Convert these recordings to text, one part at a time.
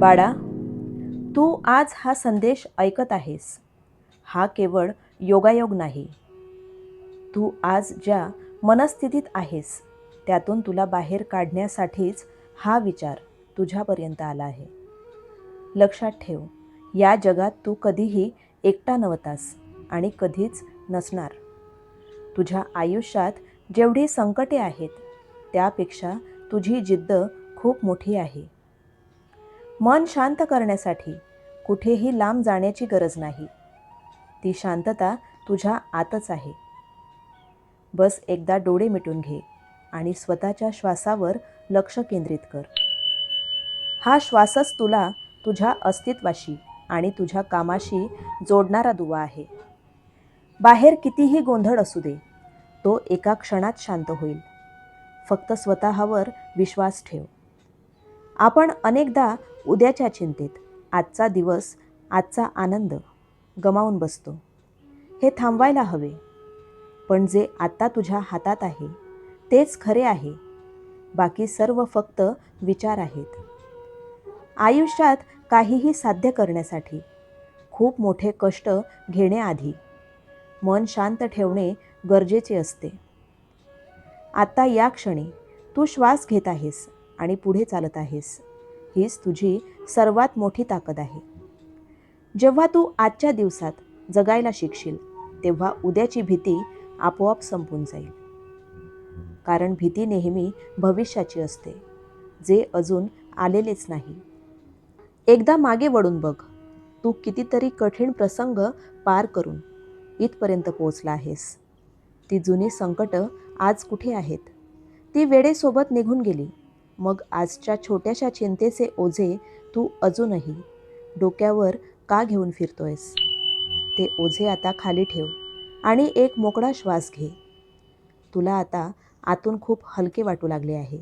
बाळा, तू आज हा संदेश ऐकत आहेस. हा केवळ योगायोग नाही. तू आज ज्या मनस्थितीत आहेस त्यातून तुला बाहेर काढण्यासाठीच हा विचार तुझ्यापर्यंत आला आहे. लक्षात ठेव, या जगात तू कधीही एकटा नव्हतास आणि कधीच नसणार. तुझ्या आयुष्यात जेवढी संकटे आहेत त्यापेक्षा तुझी जिद्द खूप मोठी आहे. मन शांत करण्यासाठी कुठेही लांब जाण्याची गरज नाही. ती शांतता तुझ्या आतच आहे. बस एकदा डोळे मिटून घे आणि स्वतःच्या श्वासावर लक्ष केंद्रित कर. हा श्वासच तुला तुझ्या अस्तित्वाशी आणि तुझ्या कामाशी जोडणारा दुवा आहे. बाहेर कितीही गोंधळ असू दे, तो एका क्षणात शांत होईल. फक्त स्वतःवर विश्वास ठेव. आपण अनेकदा उद्याच्या चिंतेत आजचा दिवस, आजचा आनंद गमावून बसतो. हे थांबवायला हवे. पण जे आत्ता तुझ्या हातात आहे तेच खरे आहे. बाकी सर्व फक्त विचार आहेत. आयुष्यात काहीही साध्य करण्यासाठी खूप मोठे कष्ट घेण्याआधी मन शांत ठेवणे गरजेचे असते. आता या क्षणी तू श्वास घेत आहेस आणि पुढे चालत आहेस. हीच तुझी सर्वात मोठी ताकद आहे. जेव्हा तू आजच्या दिवसात जगायला शिकशील तेव्हा उद्याची भीती आपोआप संपून जाईल. कारण भीती नेहमी भविष्याची असते, जे अजून आलेलेच नाही. एकदा मागे वळून बघ. तू कितीतरी कठीण प्रसंग पार करून इथपर्यंत पोहोचला आहेस. ती जुनी संकट आज कुठे आहेत? ती वेळेसोबत निघून गेली. मग आजच्या छोट्याशा चिंतेचे ओझे तू अजूनही डोक्यावर का घेऊन फिरतोयस? ते ओझे आता खाली ठेव आणि एक मोकळा श्वास घे. तुला आता आतून खूप हलके वाटू लागले आहे,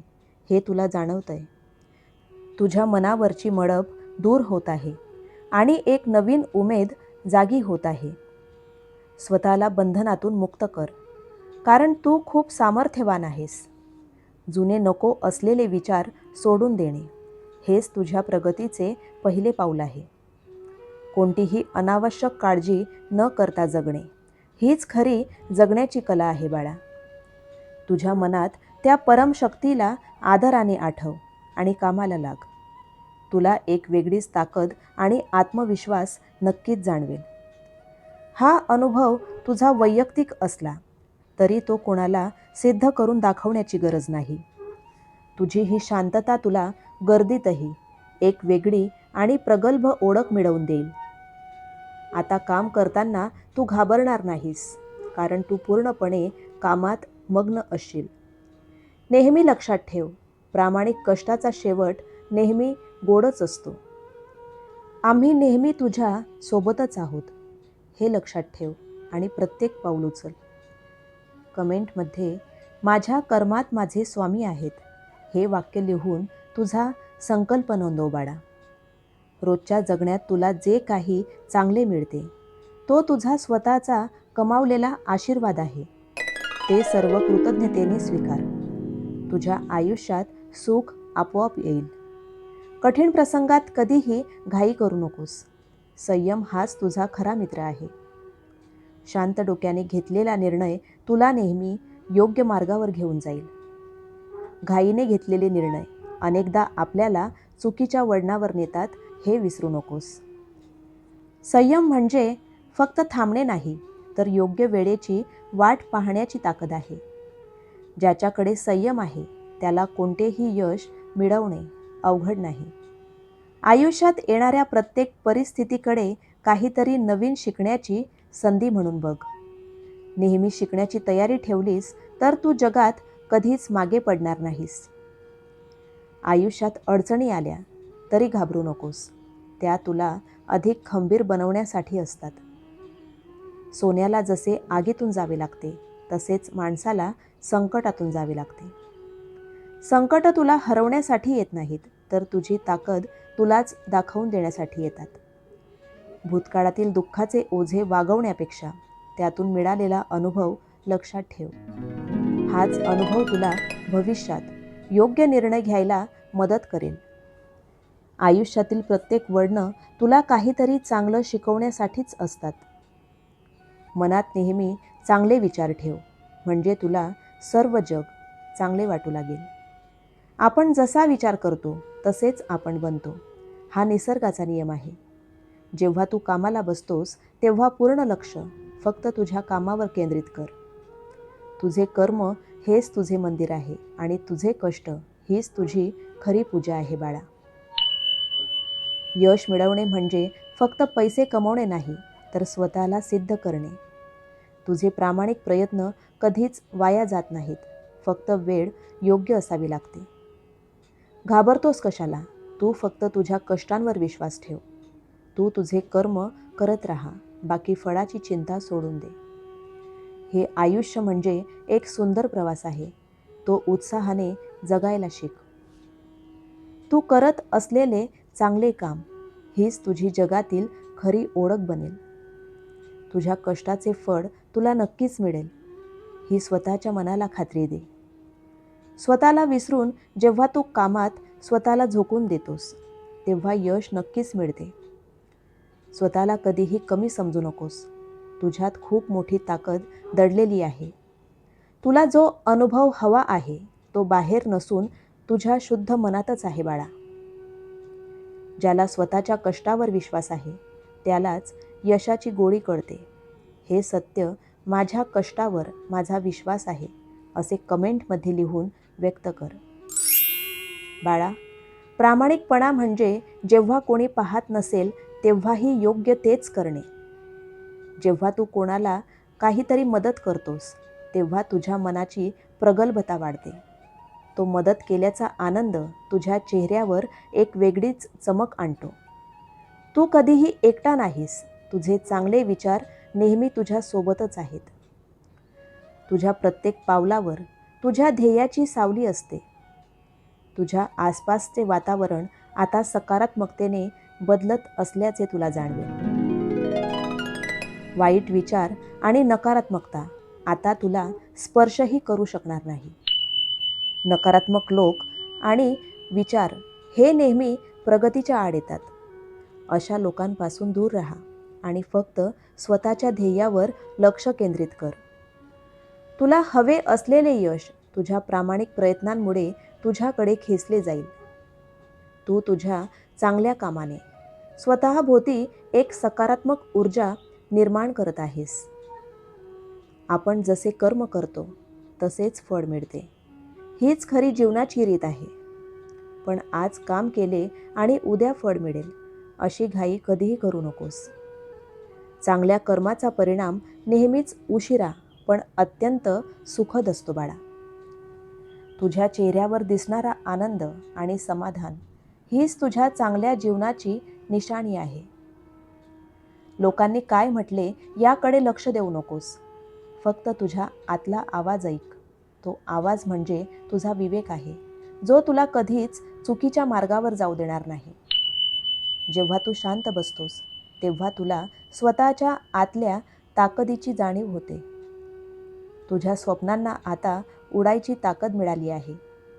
हे तुला जाणवतंय. तुझ्या मनावरची मडप दूर होत आहे आणि एक नवीन उमेद जागी होत आहे. स्वतःला बंधनातून मुक्त कर, कारण तू खूप सामर्थ्यवान आहेस. जुने नको असलेले विचार सोडून देणे हेच तुझ्या प्रगतीचे पहिले पाऊल आहे. कोणतीही अनावश्यक काळजी न करता जगणे हीच खरी जगण्याची कला आहे बाळा. तुझ्या मनात त्या परमशक्तीला आदराने आठव आणि कामाला लाग. तुला एक वेगळीच ताकद आणि आत्मविश्वास नक्कीच जाणवेल. हा अनुभव तुझा वैयक्तिक असला तरी तो कोणाला सिद्ध करून दाखवण्याची गरज नाही. तुझी ही शांतता तुला गर्दीतही एक वेगळी आणि प्रगल्भ ओळख मिळवून देईल. आता काम करताना तू घाबरणार नाहीस, कारण तू पूर्णपणे कामात मग्न असशील. नेहमी लक्षात ठेव, प्रामाणिक कष्टाचा शेवट नेहमी गोडच असतो. आम्ही नेहमी तुझ्या सोबतच आहोत हे लक्षात ठेव आणि प्रत्येक पाऊल उचल. कमेंटमध्ये माझ्या कर्मात माझे स्वामी आहेत हे वाक्य लिहून तुझा संकल्प नोंदव बाळा. रोजच्या जगण्यात तुला जे काही चांगले मिळते तो तुझा स्वतःचा कमावलेला आशीर्वाद आहे. ते सर्व कृतज्ञतेने स्वीकार. तुझ्या आयुष्यात सुख आपोआप येईल. कठीण प्रसंगात कधीही घाई करू नकोस. संयम हाच तुझा खरा मित्र आहे. शांत डोक्याने घेतलेला निर्णय तुला नेहमी योग्य मार्गावर घेऊन जाईल. घाईने घेतलेले निर्णय अनेकदा आपल्याला चुकीच्या वळणावर नेतात हे विसरू नकोस. संयम म्हणजे फक्त थांबणे नाही, तर योग्य वेळेची वाट पाहण्याची ताकद आहे. ज्याच्याकडे संयम आहे त्याला कोणतेही यश मिळवणे अवघड नाही. आयुष्यात येणाऱ्या प्रत्येक परिस्थितीकडे काहीतरी नवीन शिकण्याची संधी म्हणून बघ. नेहमी शिकण्याची तयारी ठेवलीस तर तू जगात कधीच मागे पडणार नाहीस. आयुष्यात अडचणी आल्या तरी घाबरू नकोस. त्या तुला अधिक खंबीर बनवण्यासाठी असतात. सोन्याला जसे आगीतून जावे लागते तसेच माणसाला संकटातून जावे लागते. संकट तुला हरवण्यासाठी येत नाहीत, तर तुझी ताकद तुलाच दाखवून देण्यासाठी येतात. भूतकाळातील दुःखाचे ओझे वागवण्यापेक्षा त्यातून मिळालेला अनुभव लक्षात ठेव. हाच अनुभव तुला भविष्यात योग्य निर्णय घ्यायला मदत करेल. आयुष्यातील प्रत्येक वळणं तुला काहीतरी चांगलं शिकवण्यासाठीच असतात. मनात नेहमी चांगले विचार ठेव, म्हणजे तुला सर्व जग चांगले वाटू लागेल. आपण जसा विचार करतो तसेच आपण बनतो, हा निसर्गाचा नियम आहे. जेव्हा तू कामाला बसतोस तेव्हा पूर्ण लक्ष फक्त तुझ्या कामावर केंद्रित कर. तुझे कर्म हेच तुझे मंदिर आहे आणि तुझे कष्ट हीच तुझी खरी पूजा आहे बाळा. यश मिळवणे म्हणजे फक्त पैसे कमवणे नाही, तर स्वतःला सिद्ध करणे. तुझे प्रामाणिक प्रयत्न कधीच वाया जात नाहीत, फक्त वेळ योग्य असावी लागते. घाबरतोस कशाला? तू फक्त तुझ्या कष्टांवर विश्वास ठेव. तू तुझे कर्म करत राहा, बाकी फळाची चिंता सोडून दे. हे आयुष्य म्हणजे एक सुंदर प्रवास आहे, तो उत्साहाने जगायला शिक. तू करत असलेले चांगले काम हीच तुझी जगातील खरी ओळख बनेल. तुझ्या कष्टाचे फळ तुला नक्कीच मिळेल, ही स्वतःच्या मनाला खात्री दे. स्वतःला विसरून जेव्हा तू कामात स्वतःला झोकून देतोस, तेव्हा यश नक्कीच मिळते. स्वतःला कधीही कमी समजू नकोस. तुझ्यात खूप मोठी ताकद दडलेली आहे. तुला जो अनुभव हवा आहे तो बाहेर नसून तुझ्या शुद्ध मनातच आहे बाळा. ज्याला स्वतःच्या कष्टावर विश्वास आहे त्यालाच यशाची गोडी कळते. हे सत्य माझ्या कष्टावर माझा विश्वास आहे असे कमेंटमध्ये लिहून व्यक्त कर. बाळा, प्रामाणिकपणा म्हणजे जेव्हा कोणी पाहत नसेल तेव्हाही योग्य तेच करणे. जेव्हा तू कोणाला काहीतरी मदत करतोस तेव्हा तुझ्या मनाची प्रगल्भता वाढते. तो मदत केल्याचा आनंद तुझ्या चेहऱ्यावर एक वेगळीच चमक आणतो. तू कधीही एकटा नाहीस. तुझे चांगले विचार नेहमी तुझ्या सोबतच आहेत. तुझ्या प्रत्येक पावलावर तुझ्या ध्येयाची सावली असते. तुझ्या आसपासचे वातावरण आता सकारात्मकतेने बदलत असल्याचे तुला जाणवेल. वाईट विचार आणि नकारात्मकता आता तुला स्पर्शही करू शकणार नाही. नकारात्मक लोक आणि विचार हे नेहमी प्रगतीच्या आड येतात. अशा लोकांपासून दूर राहा आणि फक्त स्वतःच्या ध्येयावर लक्ष केंद्रित कर. तुला हवे असलेले यश तुझ्या प्रामाणिक प्रयत्नांमुळे तुझ्याकडे खेचले जाईल. तू तुझ्या चांगल्या कामाने स्वतःभोवती एक सकारात्मक ऊर्जा निर्माण करत आहेस. आपण जसे कर्म करतो तसेच फळ मिळते, हीच खरी जीवनाची रीत आहे. पण आज काम केले आणि उद्या फळ मिळेल अशी घाई कधीही करू नकोस. चांगल्या कर्माचा परिणाम नेहमीच उशिरा पण अत्यंत सुखद असतो बाळा. तुझ्या चेहऱ्यावर दिसणारा आनंद आणि समाधान हीच तुझ्या चांगल्या जीवनाची निशाणी आहे. लोकांनी काय म्हटले याकडे लक्ष देऊ नकोस. फक्त तुझ्या आतला आवाज ऐक. तो आवाज म्हणजे तुझा विवेक आहे, जो तुला कधीच चुकीच्या मार्गावर जाऊ देणार नाही. जेव्हा तू शांत बसतोस तेव्हा तुला स्वतःच्या आतल्या ताकदीची जाणीव होते. तुझ्या स्वप्नांना आता उडायची ताकद मिळाली आहे.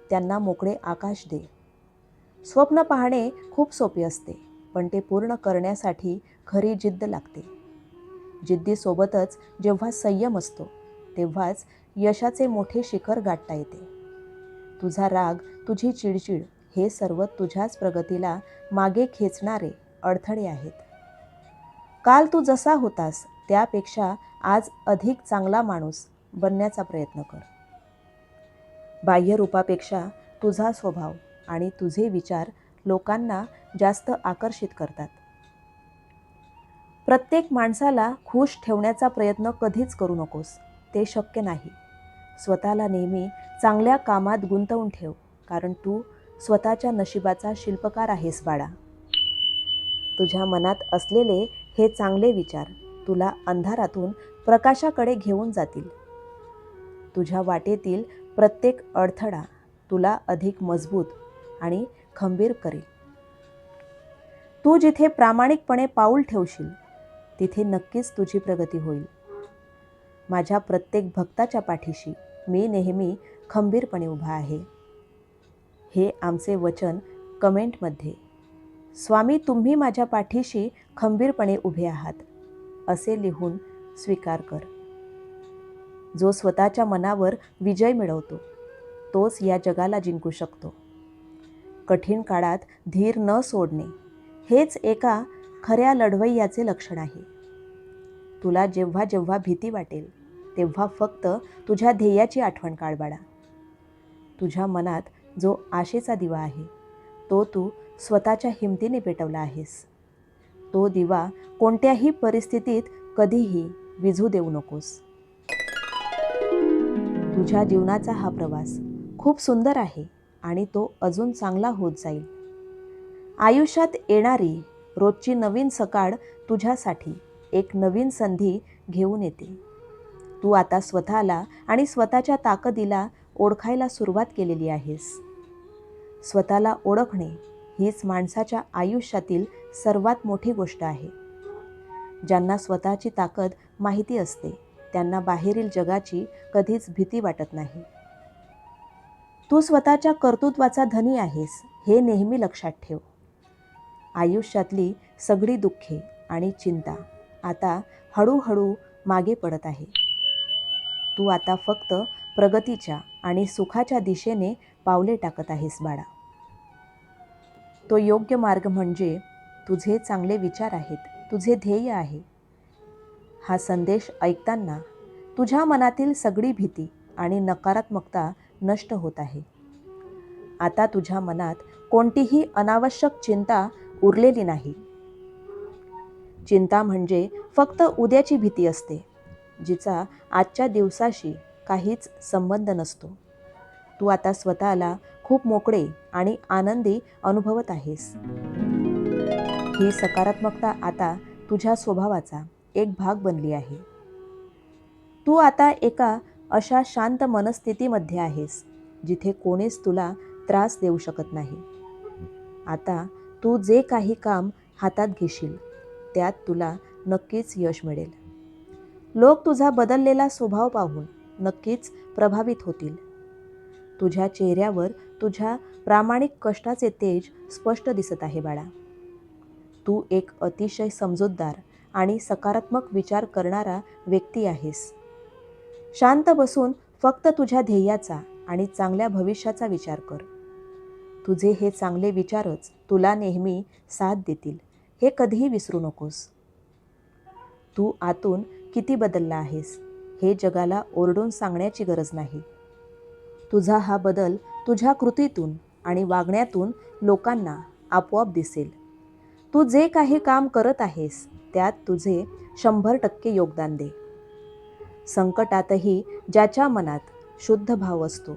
त्यांना मोकळे आकाश दे. स्वप्न पाहणे खूप सोपे असते, पण ते पूर्ण करण्यासाठी खरी जिद्द लागते. जिद्दीसोबतच जेव्हा संयम असतो तेव्हाच यशाचे मोठे शिखर गाठता येते. तुझा राग, तुझी चिडचिड हे सर्व तुझ्याच प्रगतीला मागे खेचणारे अडथळे आहेत. काल तू जसा होतास त्यापेक्षा आज अधिक चांगला माणूस बनण्याचा प्रयत्न कर. बाह्य रूपापेक्षा तुझा स्वभाव आणि तुझे विचार लोकांना जास्त आकर्षित करतात. प्रत्येक माणसाला खुश ठेवण्याचा प्रयत्न कधीच करू नकोस. ते शक्य नाही. स्वतःला नेहमी चांगल्या कामात गुंतवून ठेव, कारण तू स्वतःच्या नशिबाचा शिल्पकार आहेस बाळा. तुझ्या मनात असलेले हे चांगले विचार तुला अंधारातून प्रकाशाकडे घेऊन जातील. तुझ्या वाटेतील प्रत्येक अडथळा तुला अधिक मजबूत आणि खंबीर करेल. तू जिथे प्रामाणिकपणे पाऊल ठेवशील तिथे नक्कीच तुझी प्रगती होईल. माझ्या प्रत्येक भक्ताच्या पाठीशी मी नेहमी खंबीरपणे उभा आहे. हे आमचे वचन कमेंटमध्ये स्वामी तुम्ही माझ्या पाठीशी खंबीरपणे उभे आहात, असे लिहून स्वीकार कर. जो स्वतःच्या मनावर विजय मिळवतो तोच या जगाला जिंकू शकतो. कठीण काळात धीर न सोडणे हेच एका खऱ्या लढवय्याचे लक्षण आहे. तुला जेव्हा जेव्हा भीती वाटेल तेव्हा फक्त तुझ्या ध्येयाची आठवण काढ बाळा. तुझ्या मनात जो आशेचा दिवा आहे तो तू स्वतःच्या हिमतीने पेटवला आहेस. तो दिवा कोणत्याही परिस्थितीत कधीही विझू देऊ नकोस. तुझ्या जीवनाचा हा प्रवास खूप सुंदर आहे आणि तो अजून चांगला होत जाईल. आयुष्यात येणारी रोजची नवीन सकाळ तुझ्यासाठी एक नवीन संधी घेऊन येते. तू आता स्वतःला आणि स्वतःच्या ताकदीला ओळखायला सुरुवात केलेली आहेस. स्वतःला ओळखणे हीच माणसाच्या आयुष्यातील सर्वात मोठी गोष्ट आहे. ज्यांना स्वतःची ताकद माहिती असते त्यांना बाहेरील जगाची कधीच भीती वाटत नाही. तू स्वतःच्या कर्तृत्वाचा धनी आहेस हे नेहमी लक्षात ठेव. आयुष्यातली सगळी दुःखे आणि चिंता आता हळूहळू मागे पडत आहे. तू आता फक्त प्रगतीच्या आणि सुखाच्या दिशेने पावले टाकत आहेस बाळा. तो योग्य मार्ग म्हणजे तुझे चांगले विचार आहेत, तुझे ध्येय आहे. हा संदेश ऐकताना तुझ्या मनातील सगळी भीती आणि नकारात्मकता नष्ट होत आहे. आता तुझ्या मनात कोणतीही अनावश्यक चिंता उरलेली नाही. चिंता म्हणजे फक्त उद्याची भीती असते, जिचा आजच्या दिवसाशी काहीच संबंध नसतो. तू आता स्वतःला खूप मोकळे आणि आनंदी अनुभवत आहेस. ही सकारात्मकता आता तुझ्या स्वभावाचा एक भाग बनली आहे. तू आता एका अशा शांत मनस्थितीमध्ये आहेस जिथे कोणीच तुला त्रास देऊ शकत नाही. आता तू जे काही काम हातात घेशील त्यात तुला नक्कीच यश मिळेल. लोक तुझा बदललेला स्वभाव पाहून नक्कीच प्रभावित होतील. तुझ्या चेहऱ्यावर तुझ्या प्रामाणिक कष्टाचे तेज स्पष्ट दिसत आहे बाळा. तू एक अतिशय समजूतदार आणि सकारात्मक विचार करणारा व्यक्ती आहेस. शांत बसून फक्त तुझ्या ध्येयाचा आणि चांगल्या भविष्याचा विचार कर. तुझे हे चांगले विचारच तुला नेहमी साथ देतील हे कधीही विसरू नकोस. तू आतून किती बदलला आहेस हे जगाला ओरडून सांगण्याची गरज नाही. तुझा हा बदल तुझ्या कृतीतून आणि वागण्यातून लोकांना आपोआप दिसेल. तू जे काही काम करत आहेस त्यात तुझे 100% योगदान दे. संकटातही ज्याच्या मनात शुद्ध भाव असतो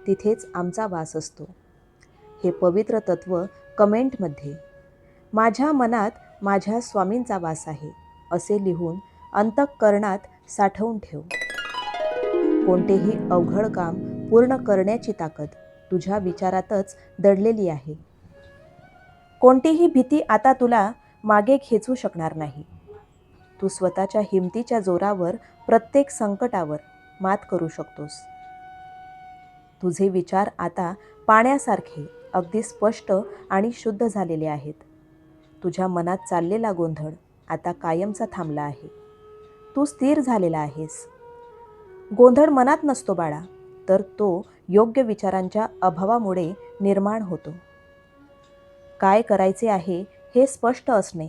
तिथेच आमचा वास असतो. हे पवित्र तत्व कमेंटमध्ये माझ्या मनात माझ्या स्वामींचा वास आहे असे लिहून अंतःकरणात साठवून ठेव. कोणतेही अवघड काम पूर्ण करण्याची ताकद तुझ्या विचारातच दडलेली आहे. कोणतीही भीती आता तुला मागे खेचू शकणार नाही. तू स्वतःच्या हिमतीच्या जोरावर प्रत्येक संकटावर मात करू शकतोस. तुझे विचार आता पाण्यासारखे अगदी स्पष्ट आणि शुद्ध झालेले आहेत. तुझ्या मनात चाललेला गोंधळ आता कायमचा थांबला आहे. तू स्थिर झालेला आहेस. गोंधळ मनात नसतो बाळा, तर तो योग्य विचारांच्या अभावामुळे निर्माण होतो. काय करायचे आहे हे स्पष्ट असणे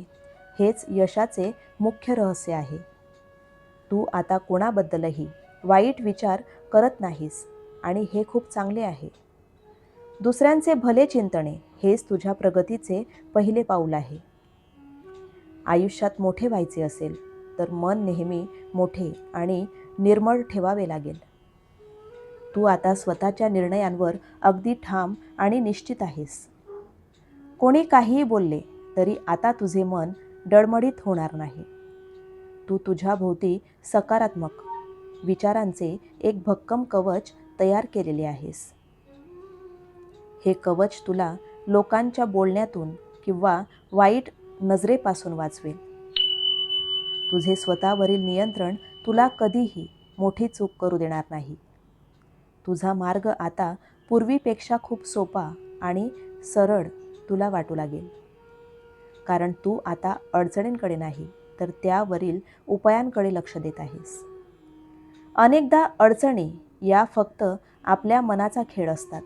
हेच यशाचे मुख्य रहस्य आहे. तू आता कोणाबद्दलही वाईट विचार करत नाहीस आणि हे खूप चांगले आहे. दुसऱ्यांचे भले चिंतणे हेच तुझ्या प्रगतीचे पहिले पाऊल आहे. आयुष्यात मोठे व्हायचे असेल तर मन नेहमी मोठे आणि निर्मळ ठेवावे लागेल. तू आता स्वतःच्या निर्णयांवर अगदी ठाम आणि निश्चित आहेस. कोणी काहीही बोलले तरी आता तुझे मन डळमळीत होणार नाही. तू तुझ्या भोवती सकारात्मक विचारांचे एक भक्कम कवच तयार केलेले आहेस. हे कवच तुला लोकांच्या बोलण्यातून किंवा वाईट नजरेपासून वाचवेल. तुझे स्वतःवरील नियंत्रण तुला कधीही मोठी चूक करू देणार नाही. तुझा मार्ग आता पूर्वीपेक्षा खूप सोपा आणि सरळ तुला वाटू लागेल. कारण तू आता अडचणींकडे नाही तर त्यावरील उपायांकडे लक्ष देत आहेस. अनेकदा अडचणी या फक्त आपल्या मनाचा खेळ असतात.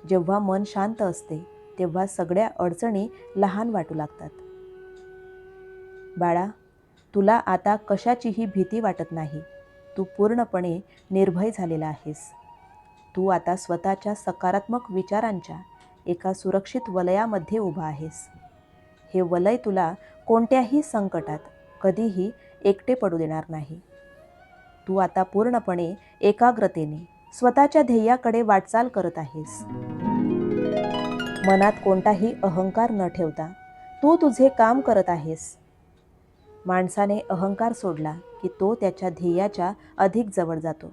जेव्हा मन शांत असते तेव्हा सगळ्या अडचणी लहान वाटू लागतात. बाळा, तुला आता कशाचीही भीती वाटत नाही. तू पूर्णपणे निर्भय झालेला आहेस. तू आता स्वतःच्या सकारात्मक विचारांच्या एका सुरक्षित वलयामध्ये उभा आहेस. हे वलय तुला कोणत्याही संकटात कधीही एकटे पडू देणार नाही. तू आता पूर्णपणे एकाग्रतेने स्वतःच्या ध्येयाकडे वाटचाल करत आहेस. मनात कोणताही अहंकार न ठेवता तू तुझे काम करत आहेस. माणसाने अहंकार सोडला की तो त्याच्या ध्येयाच्या अधिक जवळ जातो.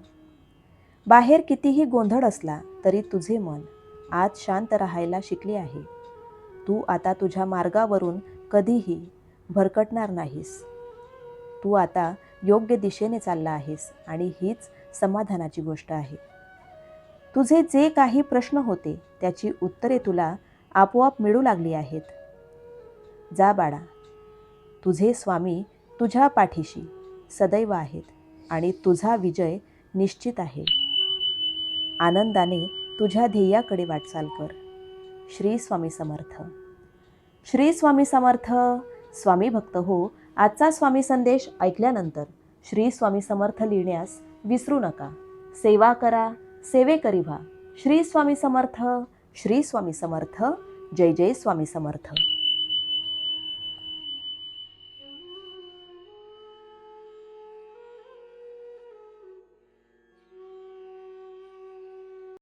बाहेर कितीही गोंधळ असला तरी तुझे मन आज शांत राहायला शिकले आहे. तू आता तुझ्या मार्गावरून कधीही भरकटणार नाहीस. तू आता योग्य दिशेने चालला आहेस आणि हीच समाधानाची गोष्ट आहे. तुझे जे काही प्रश्न होते त्याची उत्तरे तुला आपोआप मिळू लागली आहेत. जा बाळा, तुझे स्वामी तुझ्या पाठीशी सदैव आहेत आणि तुझा विजय निश्चित आहे. आनंदाने तुझ्या ध्येयाकडे वाटचाल कर. श्री स्वामी समर्थ. श्री स्वामी समर्थ. स्वामी भक्त हो, आजचा स्वामी संदेश ऐकल्यानंतर श्री स्वामी समर्थ लिहिण्यास विसरू नका. सेवा करा, सेवेकरी व्हा. श्री स्वामी समर्थ. श्री स्वामी समर्थ. जय जय स्वामी समर्थ.